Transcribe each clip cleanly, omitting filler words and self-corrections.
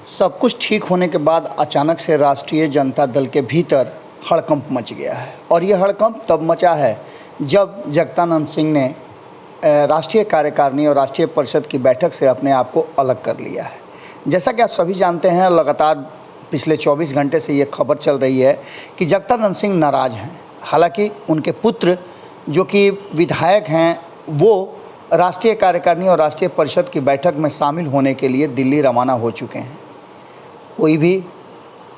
सब कुछ ठीक होने के बाद अचानक से राष्ट्रीय जनता दल के भीतर हड़कंप मच गया है और ये हड़कंप तब मचा है जब जगदानंद सिंह ने राष्ट्रीय कार्यकारिणी और राष्ट्रीय परिषद की बैठक से अपने आप को अलग कर लिया है। जैसा कि आप सभी जानते हैं, लगातार पिछले 24 घंटे से ये खबर चल रही है कि जगदानंद सिंह नाराज़ हैं। हालांकि उनके पुत्र जो कि विधायक हैं वो राष्ट्रीय कार्यकारिणी और राष्ट्रीय परिषद की बैठक में शामिल होने के लिए दिल्ली रवाना हो चुके हैं। कोई भी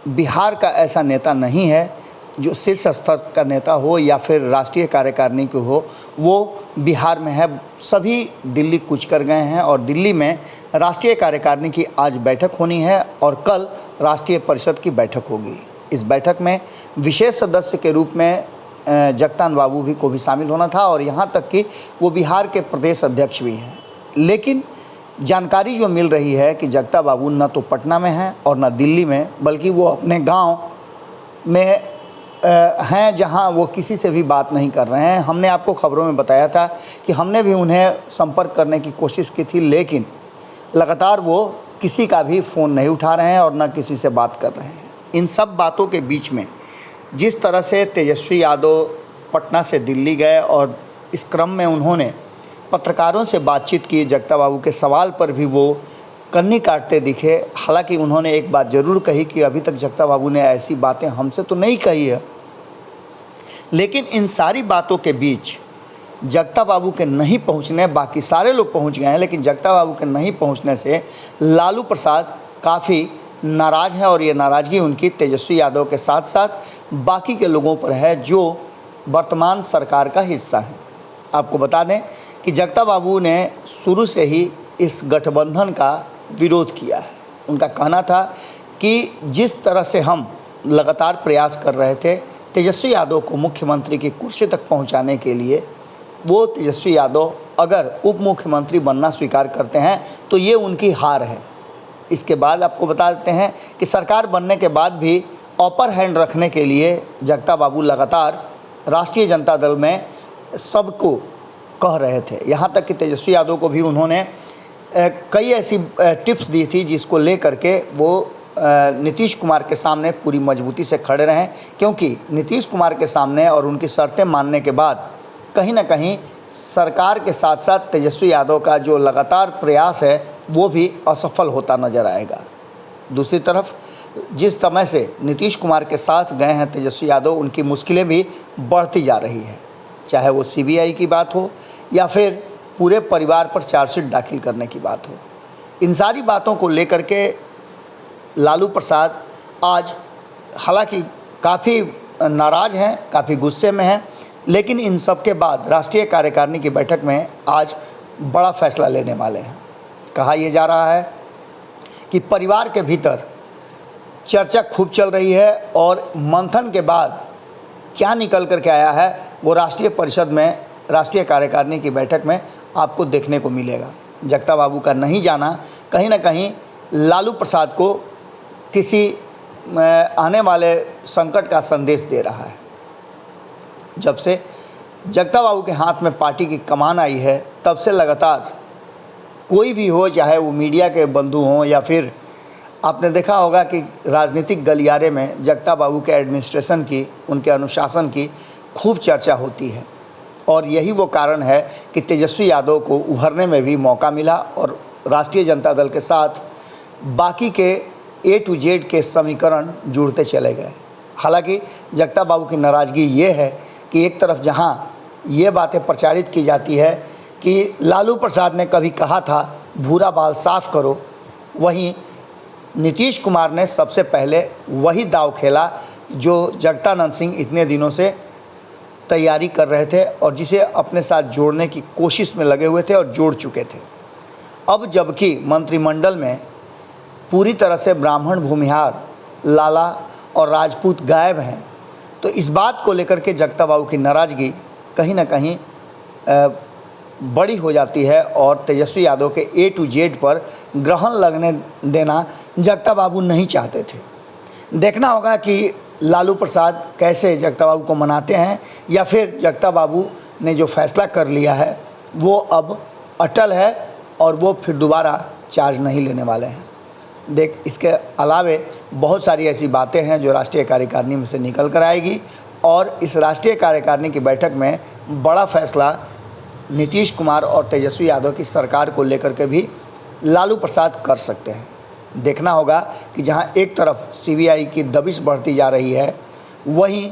बिहार का ऐसा नेता नहीं है जो शीर्ष स्तर का नेता हो या फिर राष्ट्रीय कार्यकारिणी के हो, वो बिहार में है। सभी दिल्ली कूच कर गए हैं और दिल्ली में राष्ट्रीय कार्यकारिणी की आज बैठक होनी है और कल राष्ट्रीय परिषद की बैठक होगी। इस बैठक में विशेष सदस्य के रूप में जगतान बाबू को भी शामिल होना था और यहाँ तक कि वो बिहार के प्रदेश अध्यक्ष भी हैं। लेकिन जानकारी जो मिल रही है कि जगता बाबू न तो पटना में हैं और न दिल्ली में, बल्कि वो अपने गांव में हैं जहां वो किसी से भी बात नहीं कर रहे हैं। हमने आपको खबरों में बताया था कि हमने भी उन्हें संपर्क करने की कोशिश की थी, लेकिन लगातार वो किसी का भी फ़ोन नहीं उठा रहे हैं और न किसी से बात कर रहे हैं। इन सब बातों के बीच में जिस तरह से तेजस्वी यादव पटना से दिल्ली गए और इस क्रम में उन्होंने पत्रकारों से बातचीत की, जगता बाबू के सवाल पर भी वो कन्नी काटते दिखे। हालांकि उन्होंने एक बात ज़रूर कही कि अभी तक जगता बाबू ने ऐसी बातें हमसे तो नहीं कही है, लेकिन इन सारी बातों के बीच जगता बाबू के नहीं पहुंचने, बाकी सारे लोग पहुंच गए हैं, लेकिन जगता बाबू के नहीं पहुंचने से लालू प्रसाद काफ़ी नाराज़ हैं और ये नाराज़गी उनकी तेजस्वी यादव के साथ साथ बाकी के लोगों पर है जो वर्तमान सरकार का हिस्सा है। आपको बता दें कि जगता बाबू ने शुरू से ही इस गठबंधन का विरोध किया है। उनका कहना था कि जिस तरह से हम लगातार प्रयास कर रहे थे तेजस्वी यादव को मुख्यमंत्री की कुर्सी तक पहुंचाने के लिए, वो तेजस्वी यादव अगर उप मुख्यमंत्री बनना स्वीकार करते हैं तो ये उनकी हार है। इसके बाद आपको बता देते हैं कि सरकार बनने के बाद भी अपर हैंड रखने के लिए जगता बाबू लगातार राष्ट्रीय जनता दल में सबको कह रहे थे। यहाँ तक कि तेजस्वी यादव को भी उन्होंने कई ऐसी टिप्स दी थी जिसको लेकर के वो नीतीश कुमार के सामने पूरी मजबूती से खड़े रहें, क्योंकि नीतीश कुमार के सामने और उनकी शर्तें मानने के बाद कहीं ना कहीं सरकार के साथ साथ तेजस्वी यादव का जो लगातार प्रयास है वो भी असफल होता नज़र आएगा। दूसरी तरफ जिस समय से नीतीश कुमार के साथ गए हैं तेजस्वी यादव, उनकी मुश्किलें भी बढ़ती जा रही है, चाहे वो सीबीआई की बात हो या फिर पूरे परिवार पर चार्जशीट दाखिल करने की बात हो। इन सारी बातों को लेकर के लालू प्रसाद आज हालांकि काफ़ी नाराज़ हैं, काफ़ी गुस्से में हैं, लेकिन इन सब के बाद राष्ट्रीय कार्यकारिणी की बैठक में आज बड़ा फैसला लेने वाले हैं। कहा यह जा रहा है कि परिवार के भीतर चर्चा खूब चल रही है और मंथन के बाद क्या निकल कर के आया है वो राष्ट्रीय परिषद में, राष्ट्रीय कार्यकारिणी की बैठक में आपको देखने को मिलेगा। जगता बाबू का नहीं जाना कहीं ना कहीं लालू प्रसाद को किसी आने वाले संकट का संदेश दे रहा है। जब से जगता बाबू के हाथ में पार्टी की कमान आई है तब से लगातार कोई भी हो, चाहे वो मीडिया के बंधु हों या फिर आपने देखा होगा कि राजनीतिक गलियारे में जगता बाबू के एडमिनिस्ट्रेशन की, उनके अनुशासन की खूब चर्चा होती है और यही वो कारण है कि तेजस्वी यादव को उभरने में भी मौका मिला और राष्ट्रीय जनता दल के साथ बाकी के A to Z के समीकरण जुड़ते चले गए। हालांकि जगता बाबू की नाराज़गी ये है कि एक तरफ जहां ये बातें प्रचारित की जाती है कि लालू प्रसाद ने कभी कहा था भूरा बाल साफ करो, वहीं नीतीश कुमार ने सबसे पहले वही दाव खेला जो जगदानंद सिंह इतने दिनों से तैयारी कर रहे थे और जिसे अपने साथ जोड़ने की कोशिश में लगे हुए थे और जोड़ चुके थे। अब जबकि मंत्रिमंडल में पूरी तरह से ब्राह्मण, भूमिहार, लाला और राजपूत गायब हैं, तो इस बात को लेकर के जगता बाबू की नाराज़गी कहीं ना कहीं बड़ी हो जाती है और तेजस्वी यादव के A to Z पर ग्रहण लगने देना जगता बाबू नहीं चाहते थे। देखना होगा कि लालू प्रसाद कैसे जगता बाबू को मनाते हैं या फिर जगता बाबू ने जो फैसला कर लिया है वो अब अटल है और वो फिर दोबारा चार्ज नहीं लेने वाले हैं। देख इसके अलावे बहुत सारी ऐसी बातें हैं जो राष्ट्रीय कार्यकारिणी में से निकल कर आएगी और इस राष्ट्रीय कार्यकारिणी की बैठक में बड़ा फैसला नीतीश कुमार और तेजस्वी यादव की सरकार को लेकर के भी लालू प्रसाद कर सकते हैं। देखना होगा कि जहां एक तरफ सीबीआई की दबिश बढ़ती जा रही है, वहीं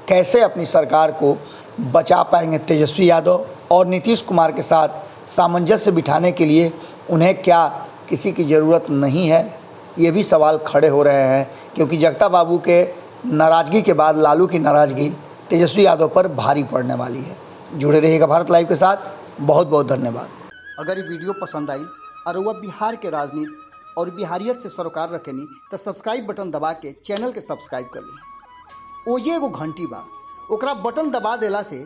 कैसे अपनी सरकार को बचा पाएंगे तेजस्वी यादव और नीतीश कुमार के साथ सामंजस्य बिठाने के लिए उन्हें क्या किसी की ज़रूरत नहीं है, ये भी सवाल खड़े हो रहे हैं। क्योंकि जगता बाबू के नाराज़गी के बाद लालू की नाराज़गी तेजस्वी यादव पर भारी पड़ने वाली है। जुड़े रहिएगा भारत लाइव के साथ। बहुत बहुत धन्यवाद। अगर ये वीडियो पसंद आई और वह बिहार के राजनीति और बिहारियत से सरोकार रखेनी तो सब्सक्राइब बटन दबा के चैनल के सब्सक्राइब कर ली। ओजे एगो घंटी बा, ओकरा बटन दबा देला से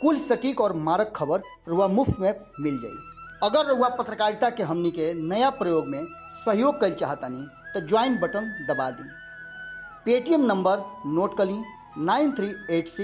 कुल सटीक और मारक खबर रुआ मुफ्त में मिल जाई। अगर रुआ पत्रकारिता के हमनी के नया प्रयोग में सहयोग कर चाहतानी तो ज्वाइन बटन दबा दी। पेटीएम नंबर नोट कर ली 9386